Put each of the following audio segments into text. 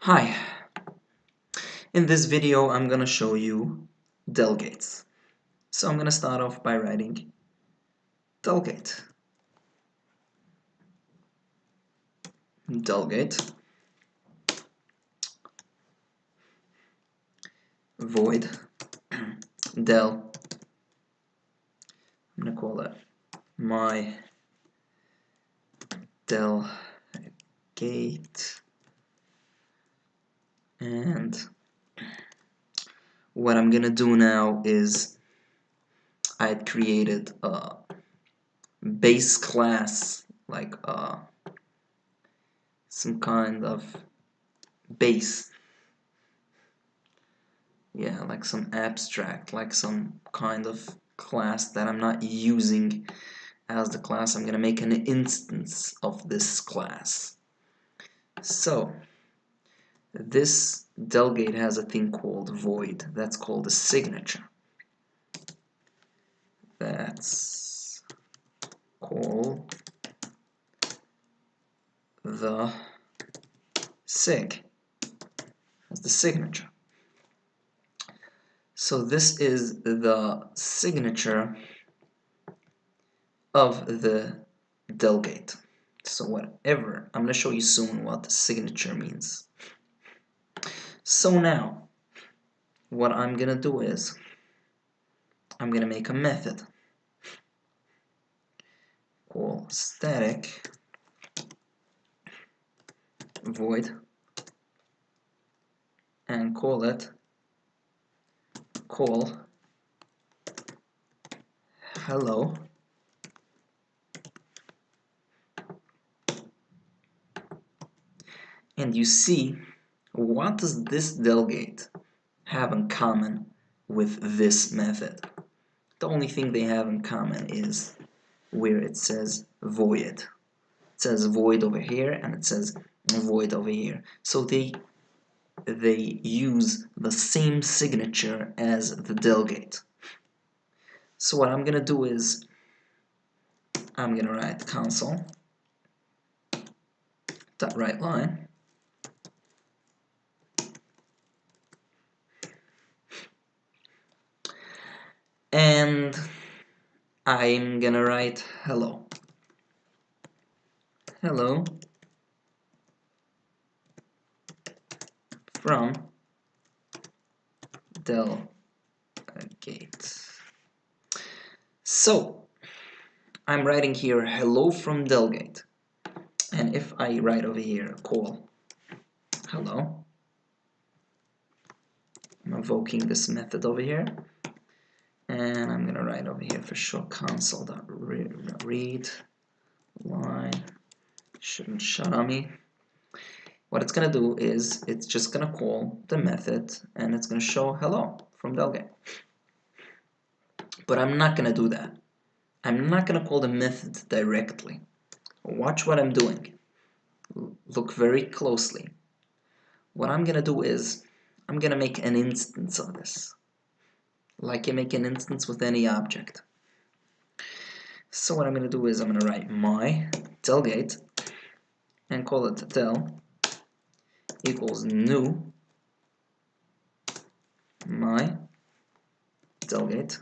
Hi, in this video I'm gonna show you delegates. So I'm gonna start off by writing delegate. Delegate void del. I'm gonna call that my delegate, and what I'm gonna do now is I had created a base class, like some kind of base, yeah, like some abstract, like some kind of class that I'm not using as the class. I'm gonna make an instance of this class. So this delegate has a thing called void. That's called a signature. That's called the sig. That's the signature. So this is the signature of the delegate. So whatever, I'm gonna show you soon what the signature means. So now what I'm gonna do is I'm gonna make a method called static void and call it call hello, and you see, what does this delegate have in common with this method? The only thing they have in common is where it says void. It says void over here and it says void over here. So they use the same signature as the delegate. So what I'm gonna do is I'm gonna write console dot write line and I'm gonna write hello from delegate. So I'm writing here hello from delegate, and if I write over here call hello, I'm invoking this method over here, and I'm gonna write over here for sure console.read line shouldn't shut on me. What it's gonna do is it's just gonna call the method and it's gonna show hello from delegate. But I'm not gonna do that. I'm not gonna call the method directly. Watch what I'm doing. Look very closely. What I'm gonna do is I'm gonna make an instance of this, like you make an instance with any object. So what I'm gonna do is I'm gonna write my delegate and call it del equals new my delegate,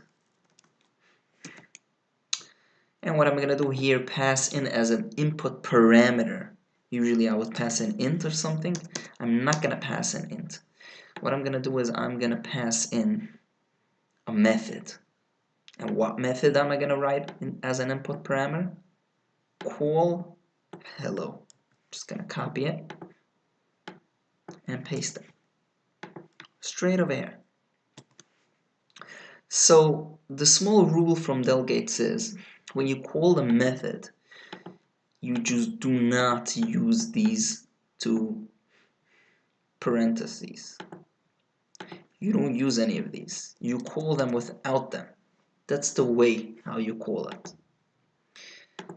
and what I'm gonna do here, pass in as an input parameter. Usually I would pass an int or something. I'm not gonna pass an int. What I'm gonna do is I'm gonna pass in a method. And what method am I gonna write as an input parameter? Call hello. Just gonna copy it and paste it straight over here. So the small rule from delegate says when you call the method, you just do not use these two parentheses. You don't use any of these. You call them without them. That's the way how you call it.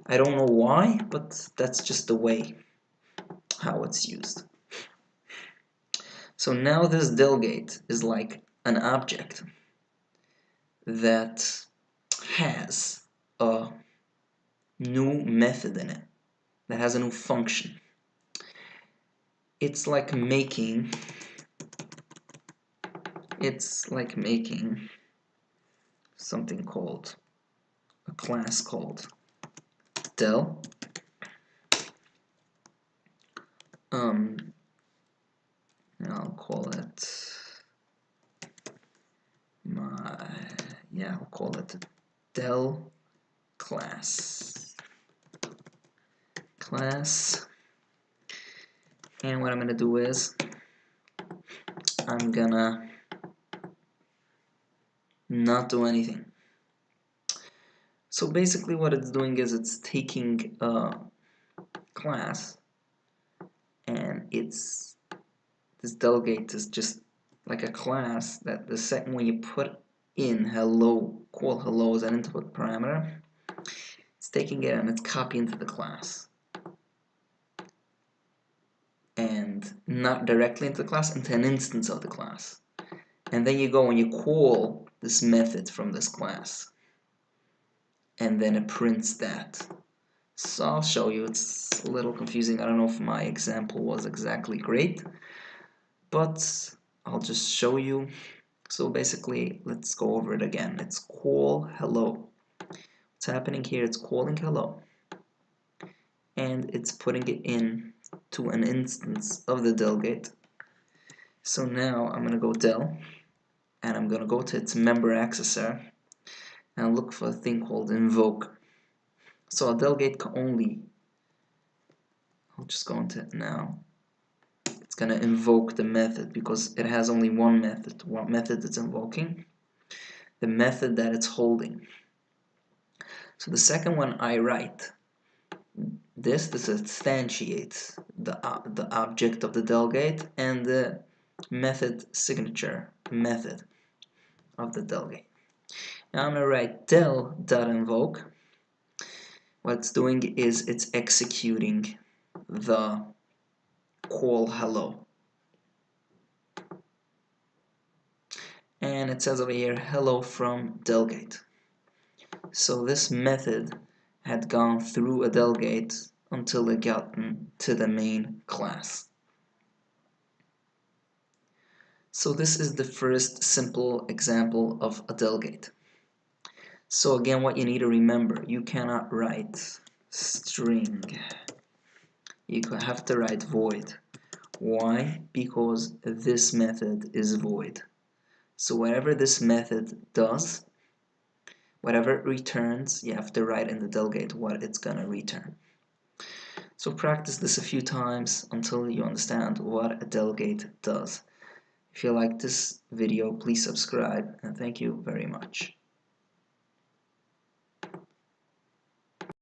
I don't know why, but that's just the way how it's used. So now this delegate is like an object that has a new method in it, that has a new function. it's like making something called a class called del. I'll call it I'll call it del class. And what I'm gonna do is I'm gonna not do anything. So basically what it's doing is it's taking a class, and this delegate is just like a class that the second when you put in hello, call hello as an input parameter, it's taking it and it's copying to the class, and not directly into the class, into an instance of the class. And then you go and you call this method from this class, and then it prints that. So I'll show you. It's a little confusing. I don't know if my example was exactly great, but I'll just show you. So basically, let's go over it again. It's call hello. What's happening here? It's calling hello, and it's putting it in to an instance of the delegate. So now I'm gonna go del, and I'm gonna go to its member accessor and look for a thing called invoke. So a delegate can only, I'll just go into it now. It's gonna invoke the method because it has only one method. What method it's invoking? The method that it's holding. So the second one I write, this instantiates the object of the delegate and the method signature method of the delegate. Now I'm gonna write del.invoke. What it's doing is it's executing the call hello. And it says over here hello from delegate. So this method had gone through a delegate until it gotten to the main class. So this is the first simple example of a delegate. So again, what you need to remember, you cannot write string. You have to write void. Why? Because this method is void. So whatever this method does, whatever it returns, you have to write in the delegate what it's gonna return. So practice this a few times until you understand what a delegate does. If you like this video, please subscribe, and thank you very much.